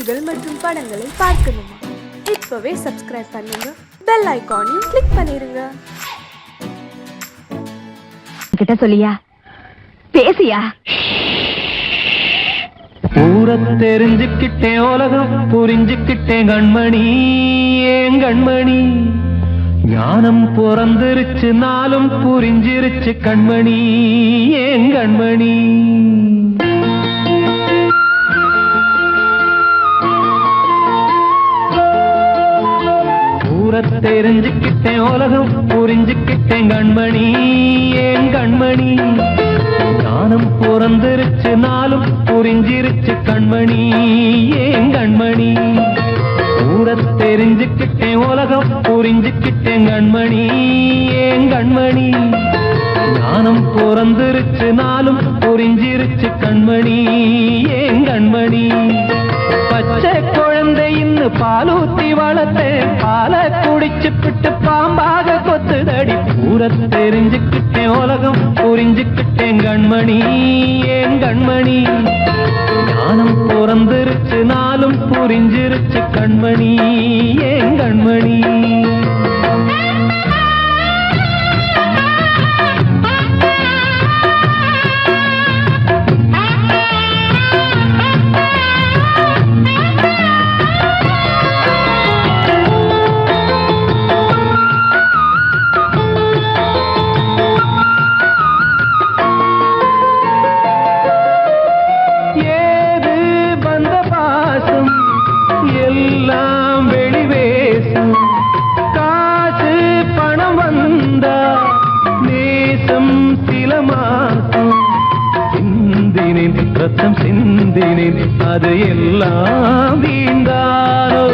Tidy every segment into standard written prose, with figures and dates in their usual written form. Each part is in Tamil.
காணொளிகள் மற்றும் படங்களை பார்க்கணுமா? இப்பவே சப்ஸ்கிரைப் பண்ணுங்க, பெல் ஐகானையும் கிளிக் பண்ணிருங்க. கிட்ட சொல்லியா பேசியா? ஊரை தெரிஞ்சுக்கிட்டேன், உலகம் புரிஞ்சுக்கிட்டேன் கண்மணி, ஏன் கண்மணி. ஞானம் பிறந்திருச்சு, நாளும் புரிஞ்சிருச்சு கண்மணி, ஏன் கண்மணி. ஊரை தெரிஞ்சுக்கிட்டேன், உலகம் புரிஞ்சுக்கிட்டேன் கண்மணி, ஏன் கண்மணி. ஞானம் பிறந்திருச்சு, நாளும் புரிஞ்சிருச்சு கண்மணி, ஏன் கண்மணி. ஊரை தெரிஞ்சுக்கிட்டேன், உலகம் புரிஞ்சுக்கிட்டேன் கண்மணி, ஏன் கண்மணி. ஞானம் பிறந்திருச்சு, நாளும் புரிஞ்சிருச்சு கண்மணி, ஏன் கண்மணி. பச்சை குழந்தை இன்னும் பாலூத்தி வளர்த்தேன், பாலை குடிச்சு பிட்டு பாம்பாக கொத்துதடி. ஊரை தெரிஞ்சுக்கிட்டேன், உலகம் புரிஞ்சுக்கிட்டேன் கண்மணி, ஏன் கண்மணி. ஞானம் பிறந்திருச்சு, நாளும் புரிஞ்சிருச்சு கண்மணி, ஏன் கண்மணி. எல்லாம் வெளிவேசும், காசு பணம் வந்தா நேசம் சில மாசம். சிந்தினேன் ரத்தம் சிந்தினேன், அது எல்லாம் வீண்டாரோ.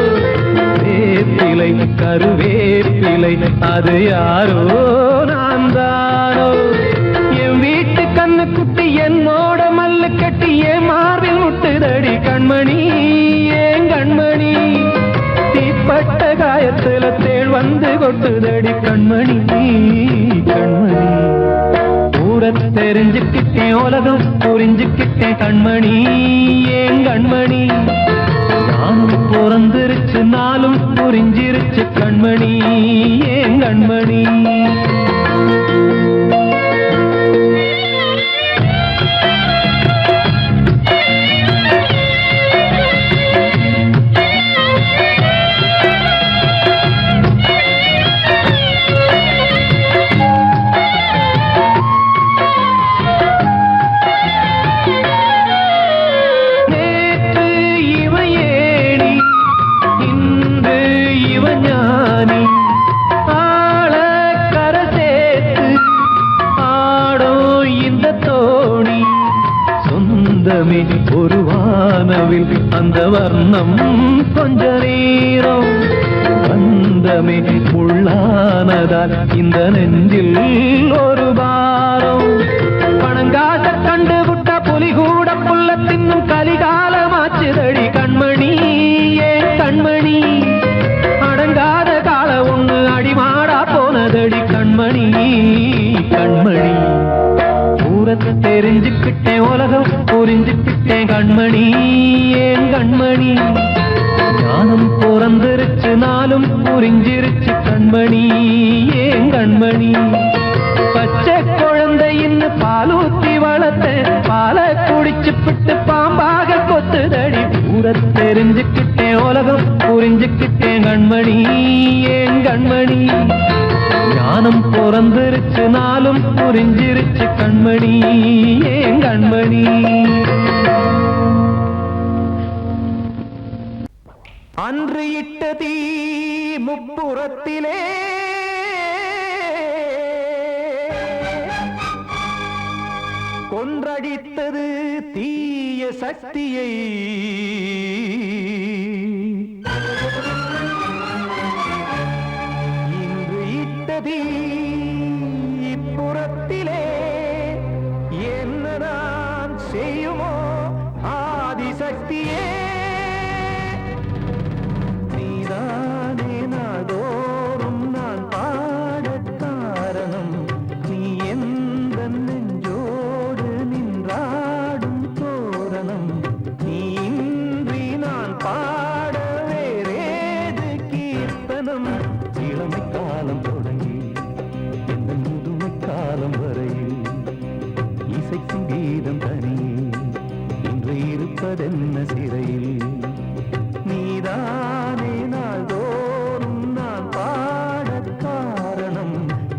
வேப்பிலை கருவேப்பிலை, அது யாரோ நான் தானோ. என் வீட்டு கண்ணு குட்டி என்னோட மல்லு கட்டி என் மார்பில் முட்டுதடி கண்மணி, ஏன் கண்மணி. தீப்பட்ட காயத்துல தேள் வந்து கொட்டுதடி கண்மணி, கண்மணி. ஊரை தெரிஞ்சுக்கிட்டேன், உலகம் புரிஞ்சுக்கிட்டேன் கண்மணி, ஏன் கண்மணி. நானும் பிறந்திருச்சு, நாளும் புரிஞ்சிருச்சு கண்மணி, ஏன் கண்மணி. ஒரு வானவில் அந்த வர்ணம் கொஞ்ச நேரம் வந்தமே உள்ளானதால் இந்த நெஞ்சில் ஒரு பாரம். பணங்காச கண்டு விட்ட புலி கூட புல்ல தின்னும் கலிகாலமாச்சுதடி கண்மணி, ஏன் கண்மணி. அடங்காத கால ஒண்ணு அடிமாடா போனதடி கண்மணி, கண்மணி. ஊரை தெரிஞ்சுக்கிட்டேன், உலகம் புரிஞ்சுக்கிட்டேன் கண்மணி, ஏன் கண்மணி. ஞானம் பிறந்திருச்சு, நாளும் புரிஞ்சிருச்சு கண்மணி, ஏன் கண்மணி. பச்சை குழந்தை இன்னும் பாலூத்தி வளர்த்தேன், பாலை குடிச்சு பிட்டு பாம்பாக கொத்துதடி. ஊரை தெரிஞ்சுக்கிட்டேன், உலகம் புரிஞ்சுக்கிட்டேன் கண்மணி, ஏன் கண்மணி. ஞானம் பிறந்திருச்சு, நாளும் புரிஞ்சிருச்சு கண்மணி, ஏன் கண்மணி. அன்று இட்ட தீ முப்புறத்திலே கொன்றடித்தது தீய சக்தியை. இன்று இட்டதீ இப்புறத்திலே என்னதான் செய்யுமோ ஆதிசக்தியே. நீதானே நாடோறும் நான் பாட காரணம், நீ எந்த நெஞ்சோடு நின்றாடும் தோரணம். நீ இன்றி சிறையில் நீதானே நாள்தோறும் நான் பாடக் காரணம்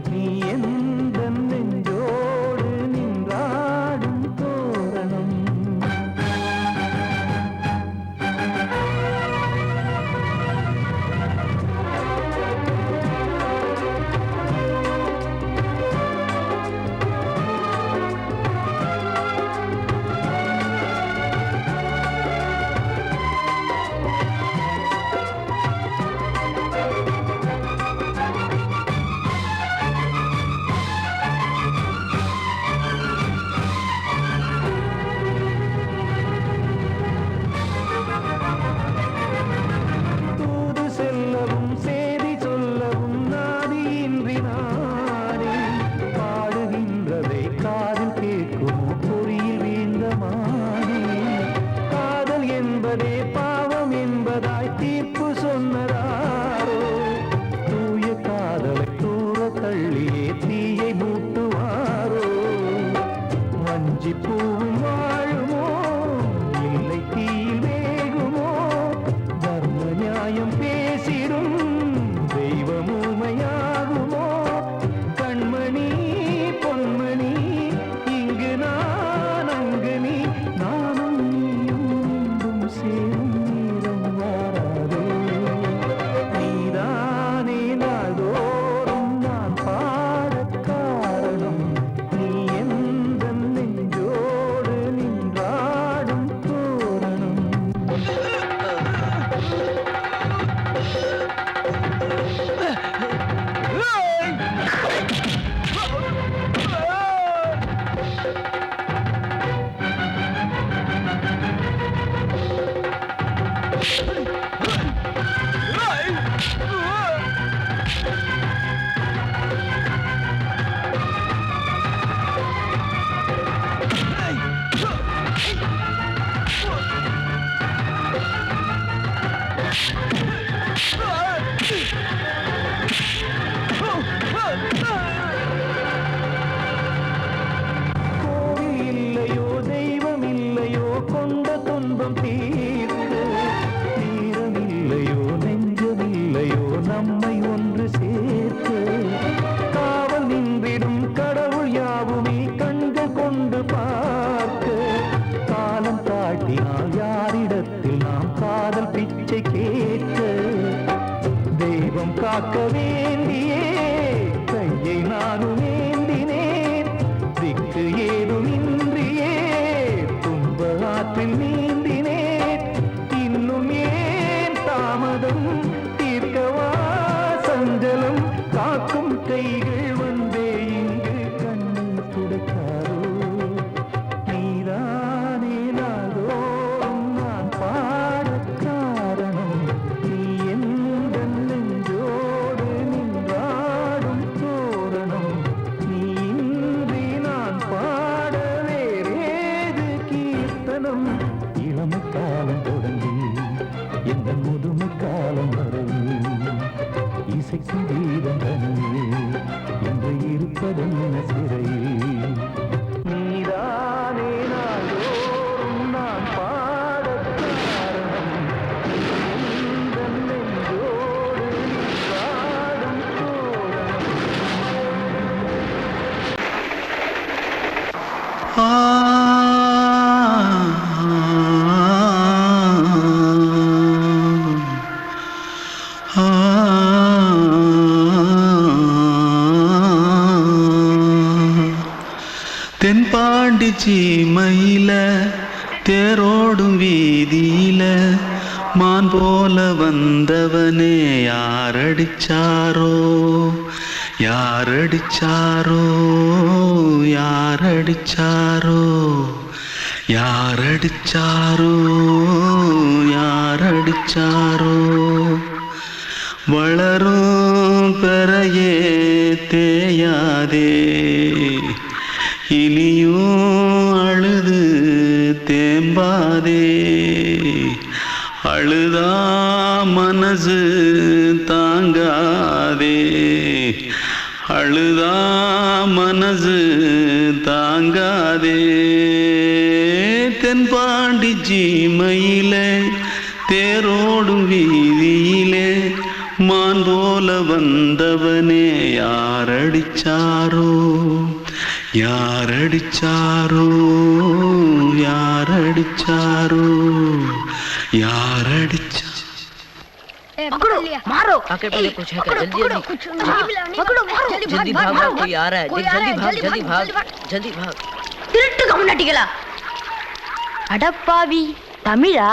நீ எந்த நெஞ்சோடு நின்றாடும் தோரணம் தூது செல்லவும் சேதி சொல்லவும் நாதியின்றி நானே பாடுகின்றதை காதில் கேட்குமோ பொறியில் வீழ்ந்த மானே காதல் என்பதே பாவம் என்பதாய் தீர்ப்பு சொன்னதாரோ தூய காதலை தூர தள்ளியே தீயை மூட்டுவாரோ வஞ்சி பூவும் வாழுமோ இல்லை தீயில் வேகுமோ தர்ம நியாயம் பேசிடும் தெய்வம் ஊமையாகுமோ கண்மணி பொன்மணி இங்கு நான் அங்கு நீ நானும் நீயும் மீண்டும் சேரும் நேரம் வாராதோ நீதானே நாள்தோறும் நான் பாடக் காரணம் நீ எந்த நெஞ்சோடு நின்றாடும் தோரணம் கோவில் இல்லையோ தெய்வம் இல்லையோ கொண்ட துன்பம் தீர்க்க நேரம் இல்லையோ நெஞ்சம் இல்லையோ நம்மை ஒன்று சேர்க்க காவல் நின்றிடும் கடவுள் யாவுமே கண்கள் கொண்டு பார்க்க காலம் காட்டினால் யாரிடத்தில் நாம் காதல் பிச்சை கேட்க தெய்வம் காக்க வேண்டியே கையை நானும் ஏந்தினேன் திக்கு ஏதும் இன்றியே துன்ப ஆற்றில் நீந்தினேன் இன்னும் ஏன் தாமதம் தீர்க்கவா சஞ்சலம் காக்கும் கைகள் வந்தே இங்கு கண்ணீர் துடைக்காதோ நீதானே நாள்தோறும் நான் பாடக் காரணம் நீ எந்த நெஞ்சோடு நின்றாடும் தோரணம் நீ இன்றி நான் பாட வேறேது கீர்த்தனம் இளமை காலம் தொடங்கி எந்த முதுமை காலம் வரை இசைக்கும் கீதம் தனியே என்று இருப்பதென்ன சிறையில் நீதானே நாள்தோறும் நான் பாடக் காரணம் நீ எந்த நெஞ்சோடு நின்றாடும் தோரணம் தென்பாண்டி சீமையில தேரோடும் வீதியில மான் போல வந்தவனே யாரடிச்சாரோ யாரடிச்சாரோ யாரடிச்சாரோ யாரடிச்சாரோ யாரடிச்சாரோ வளரும் பெறையே தேயாதே இனியும் அழுது தேம்பாதே அழுதா மனசு தாங்காதே அழுதா மனசு தாங்காதே தென்பாண்டி ஜீம சீமையிலே தேரோடும் வீதியிலே மான் போல வந்தவனே யாரடிச்சாரோ யாரடிச்சாரோ யாரடிச்சாரோ யாரடிச்சா मारो आके पहले कुछ है क्या जल्दी जल्दी जल्दी भाग भाग कोई आ रहा है देख जल्दी भाग जल्दी भाग திருட்டு கம்யூனிட்டிகளா அடப்பாவி தமிழா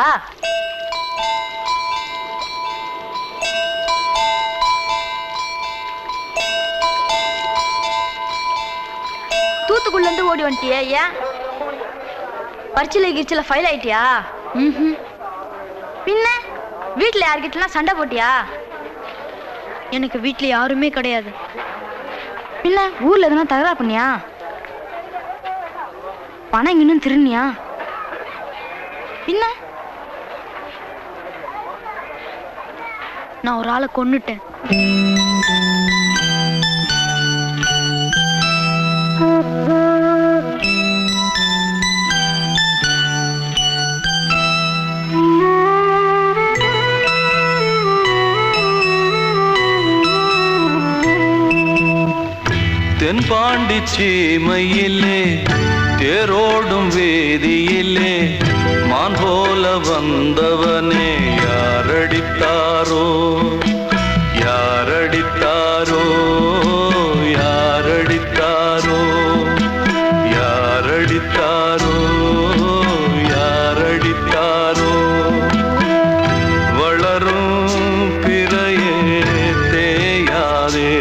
தூத்துக்குள்ள இருந்து ஓடி வந்துட்டியா ஏன் பரிச்சையில கிரிச்சில ஃபைல் ஆயிட்டியா பின்ன வீட்டுல யார்கிட்டலாம் சண்டை போட்டியா எனக்கு வீட்டுல யாருமே கிடையாது பின்ன ஊர்ல எதுனா தகராறு பண்ணியா பணம் இன்னும் திருநியா பின்ன நான் ஒரு ஆளை கொன்னுட்டேன் தென்பாண்டி சீமையிலே தேரோடும் வேதியிலே மான் போல வந்தவனே யாரடித்தாரோ யாரடித்தாரோ யாரடித்தாரோ யாரடித்தாரோ யாரடித்தாரோ வளரும் பிறையே தேயாதே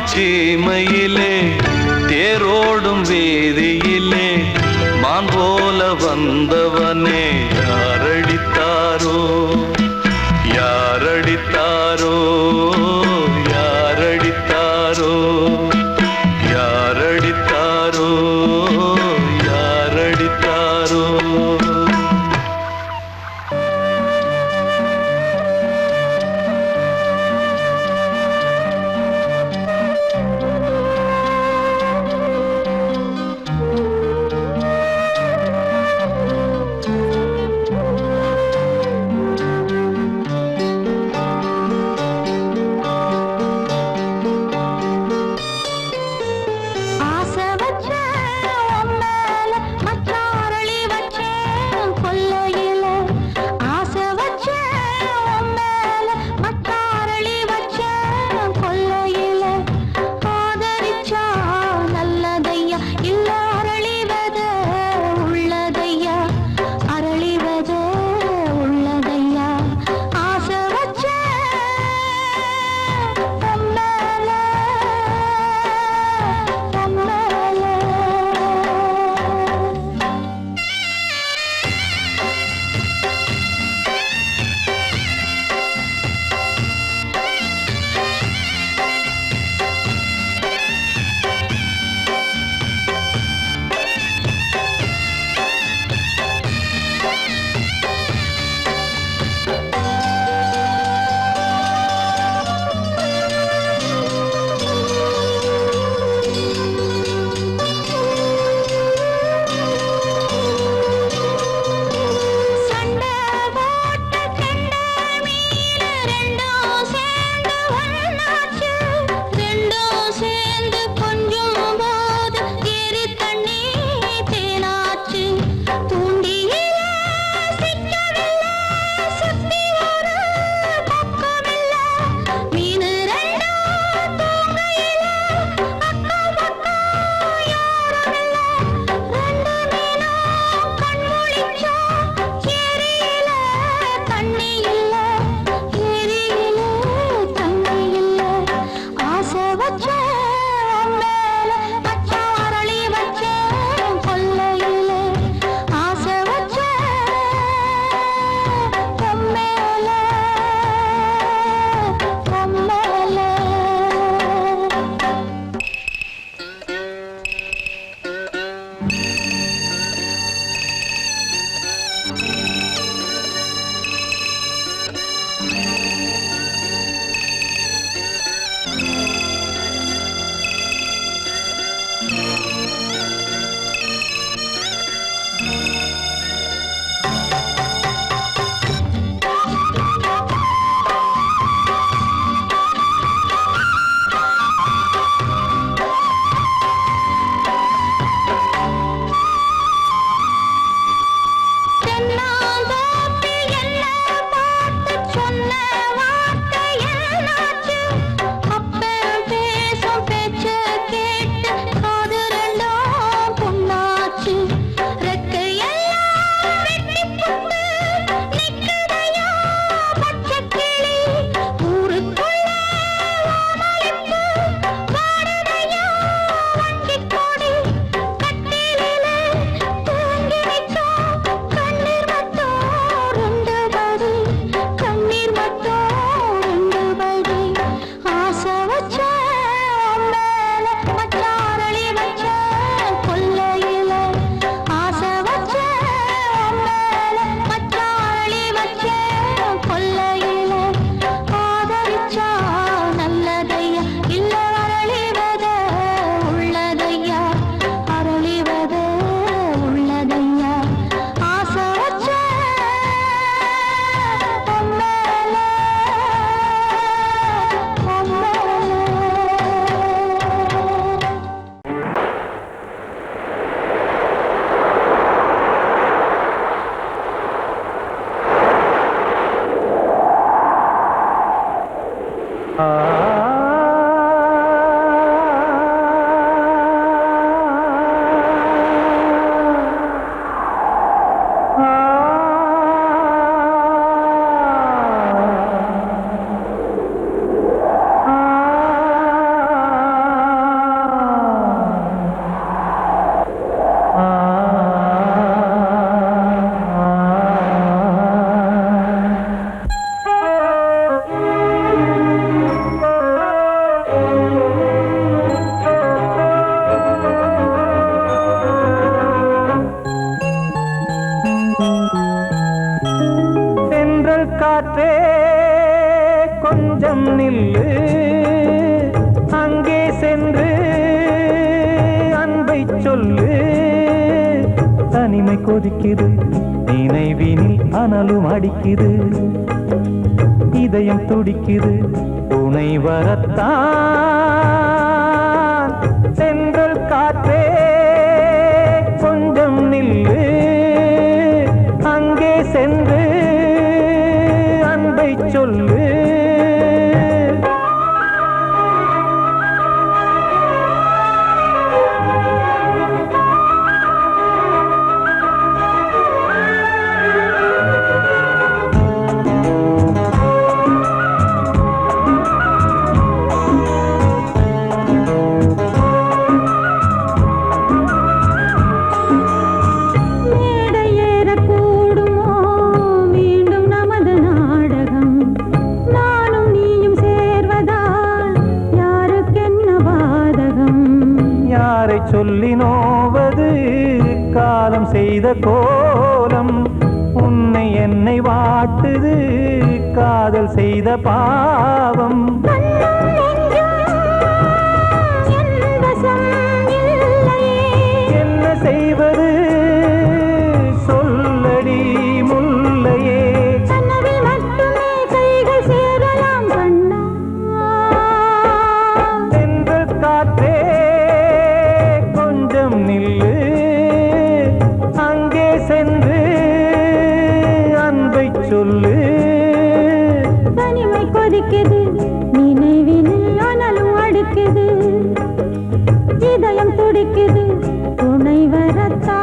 சீமையிலே தேரோடும் வேதியிலே மான் போல வந்தவனே யாரடித்தாரோ யாரடித்தாரோ யாரடித்தாரோ யாரடித்தாரோ யாரடித்தாரோ காற்றே கொஞ்சம் நில்லு, அங்கே சென்று அன்பை சொல்லு. தனிமை கொதிக்குது, நினைவினில் அனலும் அடிக்குது, இதயம் துடிக்குது துணை வரத்தான். சென்றல் காற்றே கொஞ்சம் நில்லு, அங்கே சென்று அன்பை சொல்லு. சொல்லி நோவது காலம் செய்த கோலம், உன்னை என்னை வாட்டுது காதல் செய்த பாவம். என்ன செய்வது சொல்லடி முல்லையே, சென்றல் காற்றே நில்லு, அங்கே சென்று அன்பை சொல்லு. தனிமை கொதிக்குது, நினைவினில் அனலும் அடிக்குது, இதயம் துடிக்குது துணை வரத்தான்.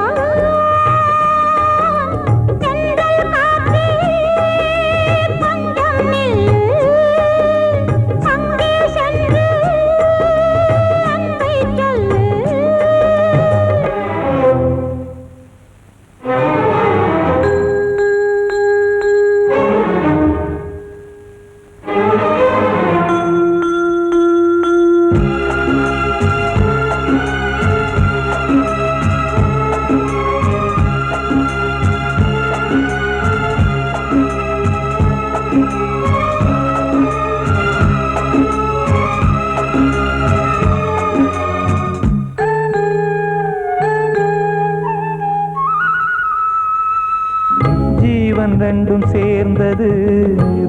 ஜீவன் ரெண்டும் சேர்ந்தது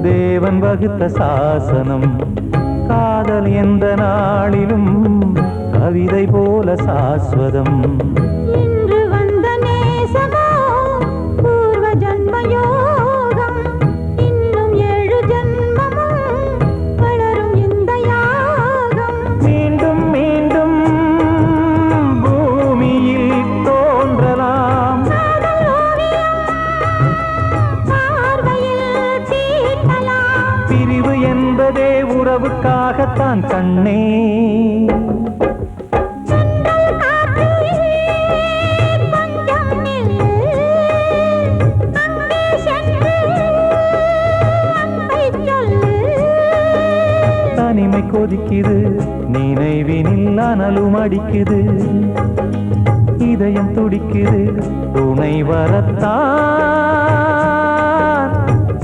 தேவன் வகுத்த சாசனம், காதல் எந்த நாளிலும் கவிதை போல சாஸ்வதம். இன்று வந்த நேசமோ பூர்வ ஜன்மயோகம், இன்னும் 7 ஜன்மமும் வளரும் இந்த யாகம். மீண்டும் மீண்டும் பூமியில் தோன்றலாம், பிரிவு என்பதே உறவுக்காகத்தான் கண்ணே. தனிமை கொதிக்குது, நினைவினில் அனலும் அடிக்குது, இதயம் துடிக்குது துணை வரத்தான்.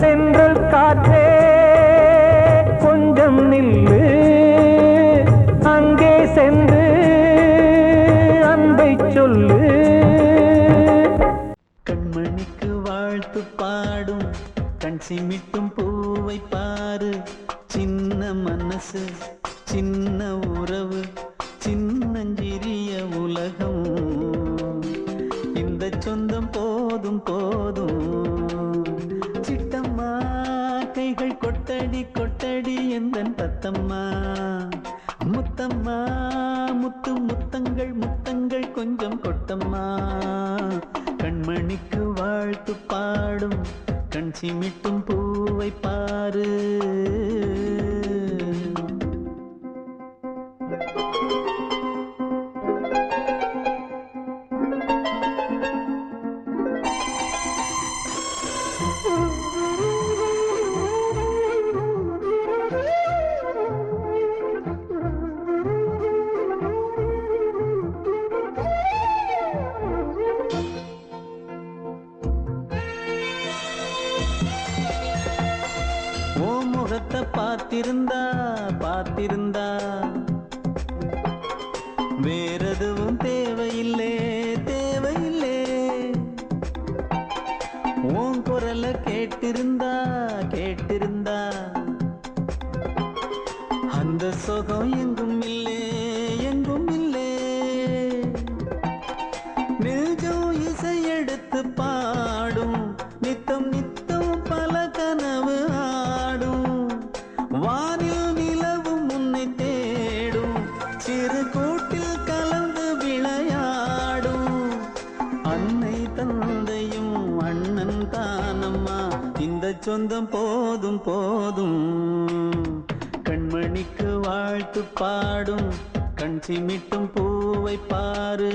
சென்றல் காற்றே கொஞ்சம் நில்லு, அங்கே சென்று அன்பை சொல்லு. கண்மணிக்கு வாழ்த்து பாடும் கண் சிமிட்டும் பூவை பாரு, சின்ன மனசு சின்ன உறவு சின்னஞ்சிறிய உலகம், இந்த சொந்தம் போதும் போதும். சிட்டம்மா கைகள் கொட்டடி கொட்டடி எந்தன் தத்தம்மா, முத்தம்மா முத்து முத்தங்கள் முத்தங்கள் கொஞ்சம் கொட்டம்மா. கண்மணிக்கு வாழ்த்து பாடும் கண் சிமிட்டும் பூவை பாரு. முகத்தை பார்த்திருந்தா பார்த்திருந்தா வேறெதுவும் தேவையில்லை தேவையில்லை. உன் குரல கேட்டிருந்தா கேட்டிருந்தா அந்த சுகம் எங்கும் இல்லே எங்கும் இல்லே. நெஞ்சம் இசை எடுத்து பாடும் நித்தம் நித்தம் பல கனவு ஆடும். வானில் நிலவும் உன்னை தேடும் சிறு கூட்டில் கலந்து விளையாடும். அன்னை தந்தையும் அண்ணன் தானம்மா இந்த சொந்தம் போதும் போதும். கண்மணிக்கு வாழ்த்து பாடும் கண் சிமிட்டும் பூவை பாரு.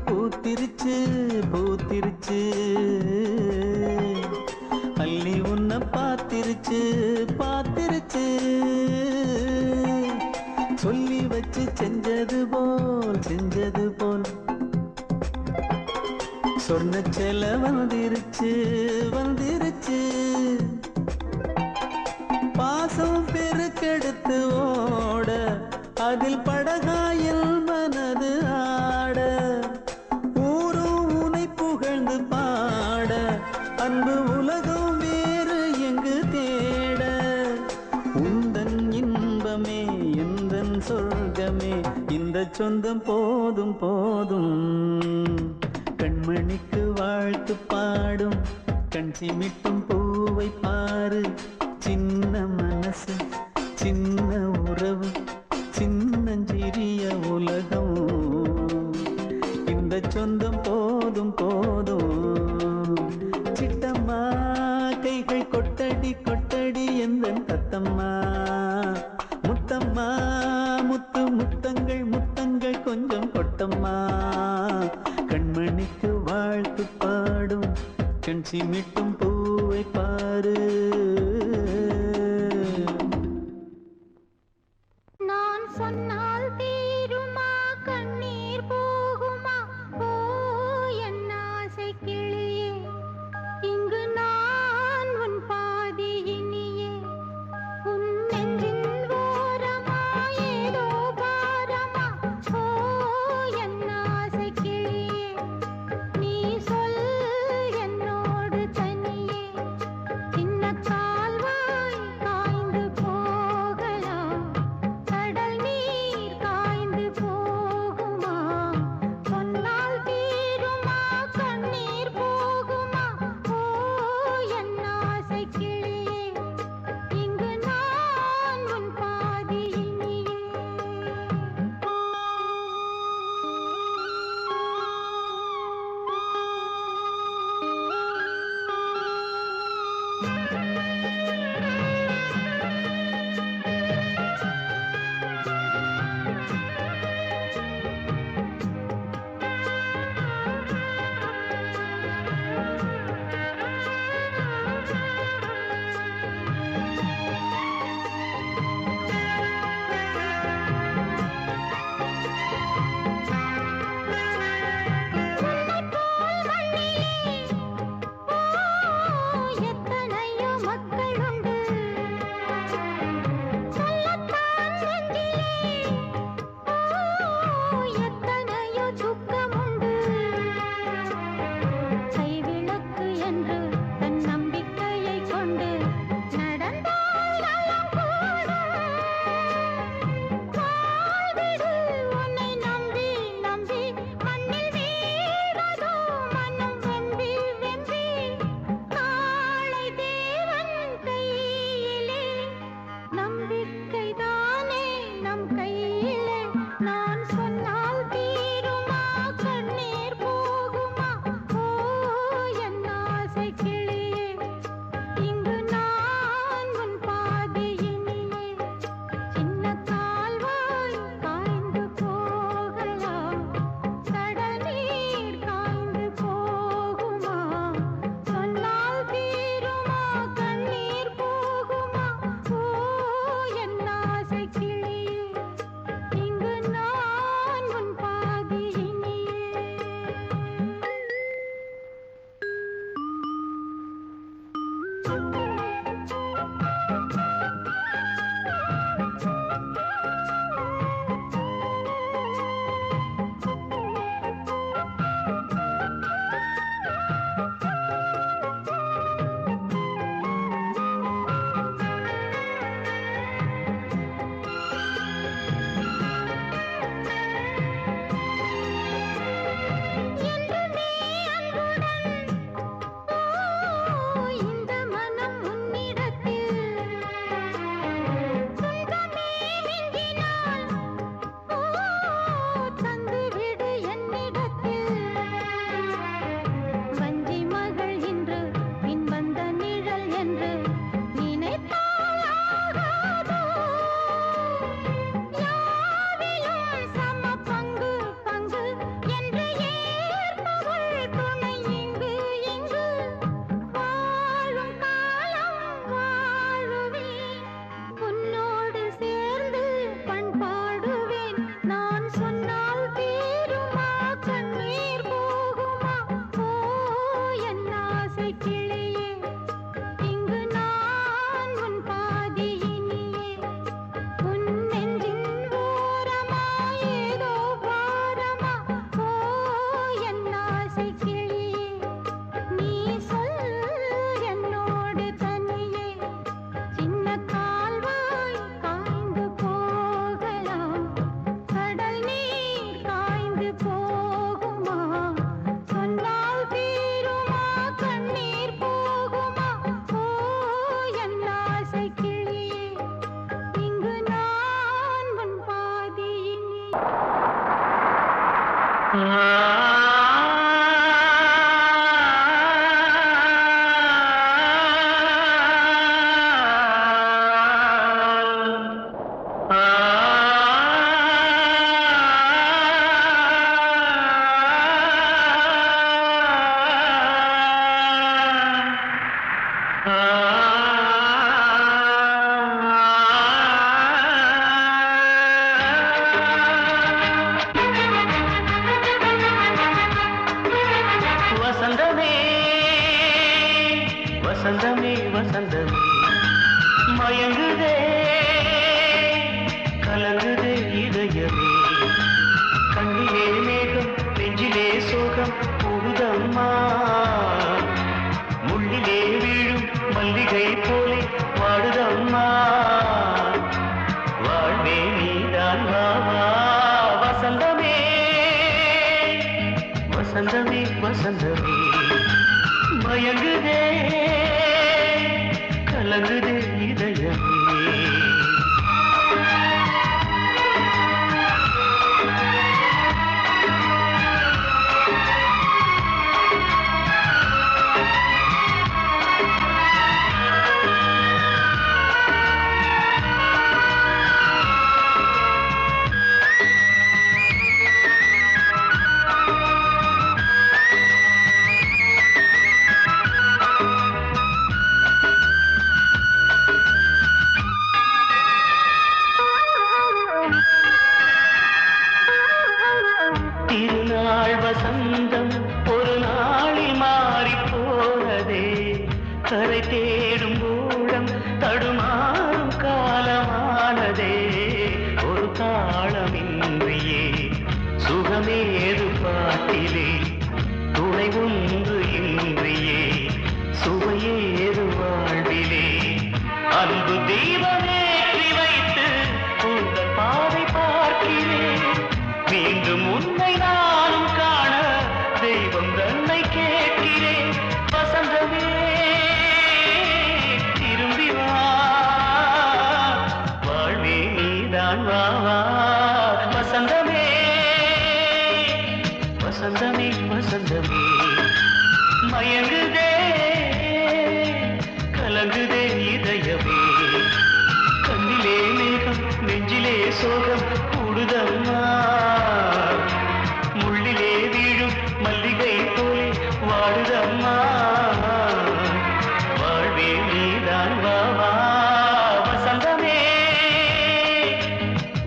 பூத்திருச்சு பூத்திருச்சு அள்ளி உன்னை பார்த்திருச்சு பார்த்திருச்சு. சொல்லி வச்சு செஞ்சது போல் சொன்ன செல வந்துருச்சு வந்துருச்சு. பாசம் பெருக்கெடுத்து ஓட அதில் படகாயில் மனது ஆட. ஊரும் உனை புகழ்ந்து பாட அன்பு உலகம் வேறு எங்கு தேட. உந்தன் இன்பமே எந்தன் சொர்க்கமே இந்த சொந்தம் போதும் போதும். கண்மணிக்கு வாழ்த்து பாடும் கண் சிமிட்டும் பூவை பாரு. சின்ன மனசு சின்ன உறவு சின்னஞ்சிறிய உலகம் இந்த சொந்தம் போதும் போதும். சிட்டம்மா கைகள் கொட்டடி கொட்டடி எந்தன் தத்தம்மா. முத்தம்மா முத்து முத்தங்கள் முத்தங்கள் கொஞ்சம் கொட்டம்மா. கண்மணிக்கு வாழ்த்து பாடும் கண் சிமிட்டும் பூவை பாரு. நான் சொன்னால் தீருமா கண்ணீர் போகுமா ஓ என் ஆசை கிளியே. இங்கு நான் உன் பாதி இனியே. உன் நெஞ்சின் ஓரமா ஏதோ பாரமா ஓ என் ஆசை கிளியே. நீ சொல் என்னோடு தனியே சின்ன வசந்தமே வசந்தமே வசந்தமே மயங்குதே கலங்குதே இதயமே கண்ணிலே மேகம் நெஞ்சிலே சோகம் கூடுதம்மா முள்ளிலே வீழும் மல்லிகை போலே வாடுதம்மா வாழ்வே நீதான் வாவா வசந்தமே வசந்தமே வசந்தமே மயங்குதே கலங்குதே இதயமே திருநாள் வசந்தம் ஒரு நாளில் மாறி போனதே கரை தேடும் ஊழம் தடுமாறும் காலமானதே ஒரு தாளமின்றியே சுகமேது பாட்டிலே துணை ஒன்று இன்றியே சுவையேது வாழ்விலே அன்பு தீபமேற்றி வைத்து உங்கள் பாதை பார்க்கிறேன் மீண்டும் உன்னை நானும் காண தெய்வம் தன்னை கேட்கிறேன் வசந்தமே திரும்பி வா வாழ்வே நீதான் வா வா வசந்தமே வசந்தமே வசந்தமே மயங்குதே கலங்குதே இதயமே கண்ணிலே மேகம் நெஞ்சிலே சோகம் கூடுதம்மா முள்ளிலே வீழும் மல்லிகை போலே வாடுதம்மா வாழ்வே நீதான் வா வா வசந்தமே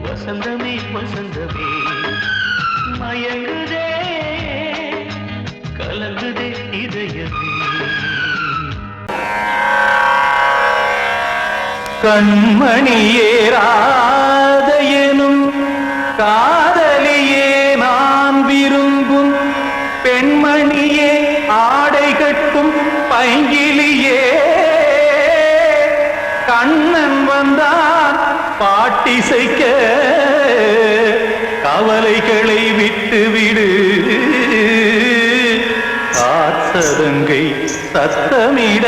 வசந்தமே வசந்தமே மயங்குதே கலங்குதே இதயமே கண்மணியே ராதையெனும் காதலியே நான் விரும்பும் பெண்மணியே ஆடை கட்டும் பைங்கிலியே கண்ணன் வந்தான் பாட்டிசைக்க கவலைகளை விட்டுவிடு காத்ததங்கை சத்தமிட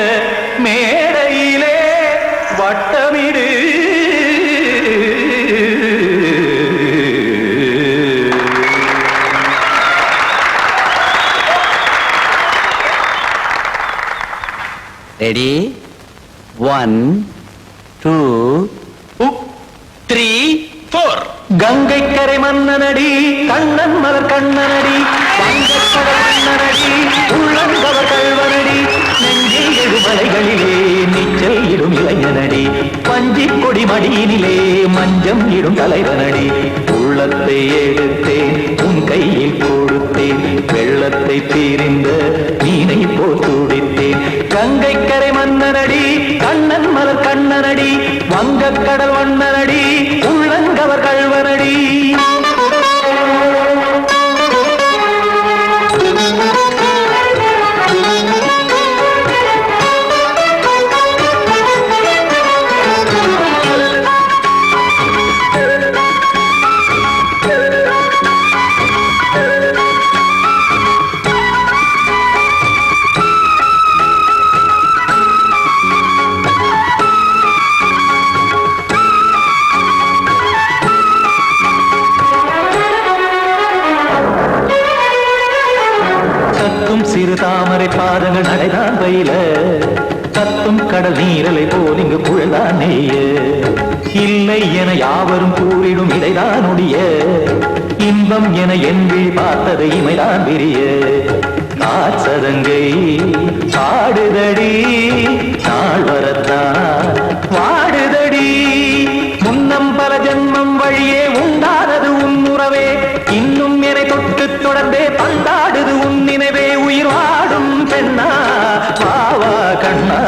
மேடையிலே வட்டமிடு ரெடி 1 2 3 4 கங்கை கரை மன்னனடி கண்ணன் மலர் கண்ணனடி வங்கக்கடல் மன்னனடி உள்ளங்கவர் கல்வனடி நெஞ்சில் எழுமலைகளிலே நீச்சல் இடும் இளைஞனடி பஞ்சிக் கொடி மடியினிலே மஞ்சம் இடும் தலைவனடி உள்ளத்தை எடுத்தேன் உன் கையில் கொடுத்தேன் வெள்ளத்தை தீரிந்த மீனை போல் துடித்தேன் கங்கை கரை மன்னனடி கண்ணன் மலர் கண்ணனடி வங்கக்கடல் மன்னனடி உள்ளங்கவர் கல்வனடி சிறு தாமரை பாதங்கள் நடைதான் பயில கத்தும் கடல் நீரலை போல் இங்கு புழல்தான் நெய்ய இல்லை என யாவரும் கூறிடும் இடைதான் உடைய இன்பம் என என்பி பார்த்தது இமைதான் விரிய காற்சதங்கை பாடுதடி நாள் வரத்தான் வாடுதடி முன்னம் பல ஜென்மம் வழியே உண்டானது உன் உறவே இன்னும் என்னை தொட்டு தொடர்ந்தே பந்தாடுது உன் நினைவே உயிர் வாடும் பெண்ணா வாவா கண்ணா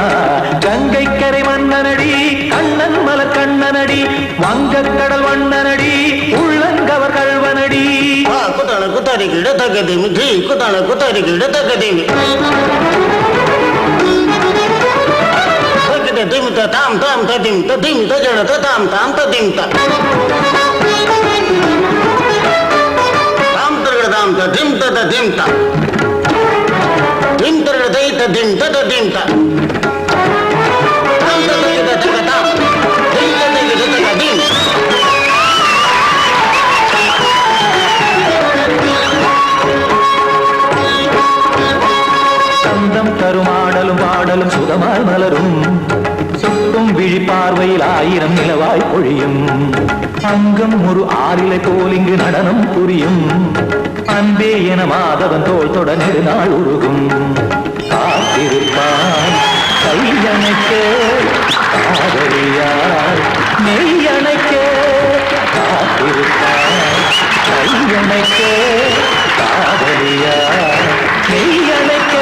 கங்கை கரை மன்னனடி கண்ணன் மலர் கண்ணனடி வங்கக் கடல் வண்ணனடி உள்ளங்கவர் கல்வனடி குத்தான குத்தாரி கிட தகதிமி ஜி குத்தான குத்தாரி கிட தகதிமி தகத திமித தாம் தாம் ததிம் ததிம் தஜட தாம் தாம் ததிம் தாம் தரட தாம் ததிம் ததிம் திம் தரட தை ததிம் ததிம் தாம் தரட தகத தாம் திம் தரட தகதிம் தருமாடலும் பாடலும் சுகமாய் மலரும் சுட்டும் விழி பார்வையில் ஆயிரம் நிலவாய் பொழியும் அங்கம் ஒரு ஆறிலை போல் இங்கு நடனம் புரியும் அன்பே என மாதவன் தோல் தொட நெடுநாள் உருகும் காத்திருப்பான் கையணைக்க காதலியார் மெய்யணைக்க காத்திருப்பான் கையணைக்க காதலியார் மெய்யணைக்க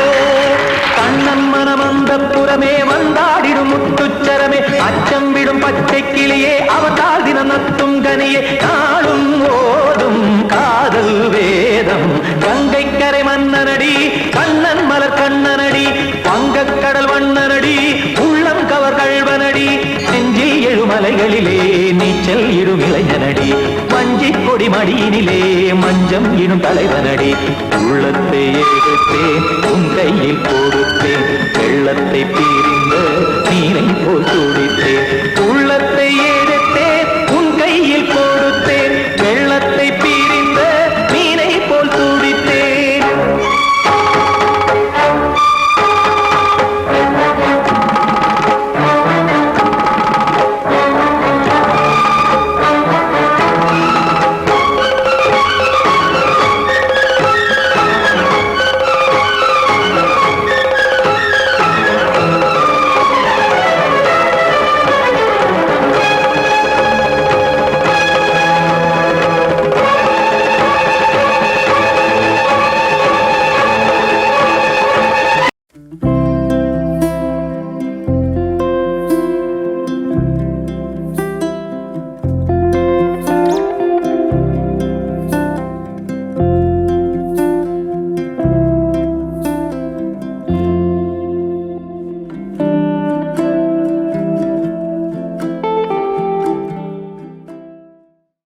கண்ணன் மனமந்த புறமே வந்தாடிடும் முத்துச்சரமே அச்சம் விடும் பச்சை கிளியே அவதால் தினம் நத்தும் கனியே நாளும் ஓதும் காதல் வேதம் கங்கை கரை மன்னனடி கண்ணன் மலர் கண்ணனடி வங்கக் கடல் வண்ணனடி உள்ளம் கவர் கல்வனடி நெஞ்சில் எழுமலைகளிலே நீச்சல் இடும் இளைஞனடி வஞ்சிக் கொடி மடியினிலே மஞ்சம் இடும் தலைவனடி உள்ளத்தை எடுத்தேன் உன்